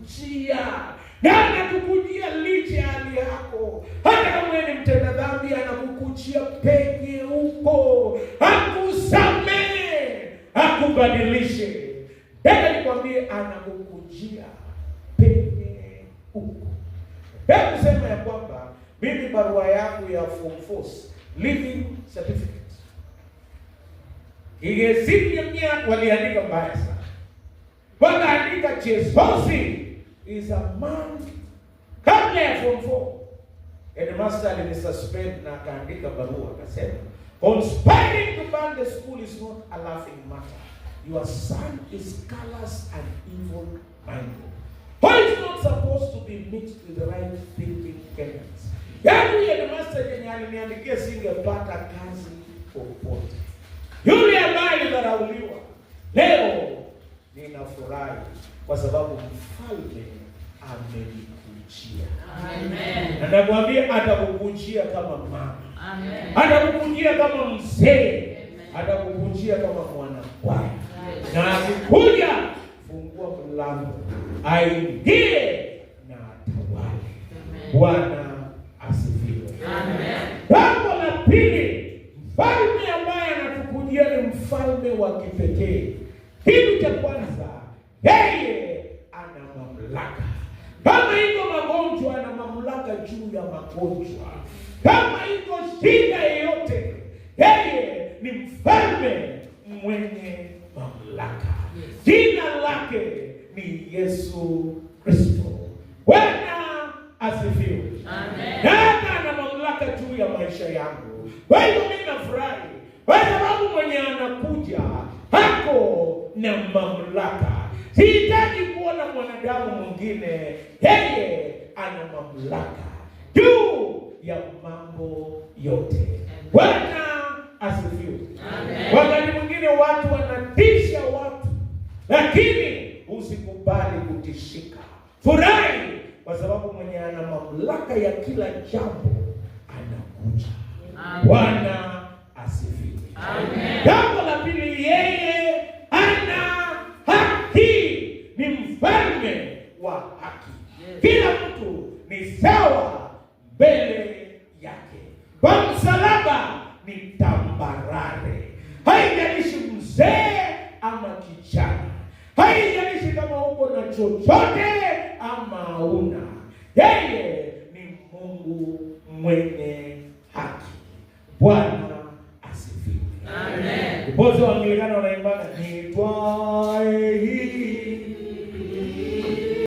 anakukujia. Na anakukujia licha ya hali yako. Hata kama wewe ni mtenda dhambi, anakukujia penye uko. Akusamehe, akubadilishe. Hebu nikwambie, anakukujia penye uko. Hebu sema ya kwamba mimi barua yangu ya form 4 living certificate ingezimia waliandika mbaya sana. Wakaandika Chesosi is a man kabla ya form 4. Headmaster alinisuspend na akaandika barua akasema, conspiring to burn the school is not a laughing matter. Your son is callous and evil-minded. Who is not supposed to be mixed with the right thinking parents. Yaani headmaster yenye aliniandikia singepata kazi popote. Yule ambaye alidharauliwa, leo ninafurahi kwa sababu mfalme amenikujia. Amen. Anakuambia atakukujia kama mama. Amen. Atakukujia kama mzee. Atakukujia kama mwana kwaya. Na akikuja, fungua mlango, aingie na atawale. Bwana asifiwe. Amen. Jambo la pili, mfalme ambaye anatukujia ni mfalme wa kipekee. Kitu cha kwanza, yeye ana mamlaka. Kama iko magonjwa, ana mamlaka juu ya magonjwa. Kama iko shida yoyote, yeye ni mfalme mwenye mamlaka. Jina lake ni Yesu Kristo. Bwana asifiwe. Amen. Hata ana mamlaka juu ya maisha yangu. Kwa hiyo mimi nafurahi kwa sababu mwenye anakuja hako na mamlaka. Sihitaji kuona mwanadamu mwingine, yeye ana mamlaka juu ya mambo yote. Bwana asifiwe. Amen. Wakati mwingine watu wanatisha watu, lakini usikubali kutishika. Furahi kwa sababu mwenye ana mamlaka ya kila jambo anakuja. Bwana asifiwe. Amen. Jambo la pili, yeye ana haki. Ni mfalme wa haki. Kila mtu ni sawa mbele yake. Kwa msalaba ni tambarare. Haijalishi mzee ama kijana. Haijalishi kama uko na chochote ama hauna. Yeye ni Mungu mwenye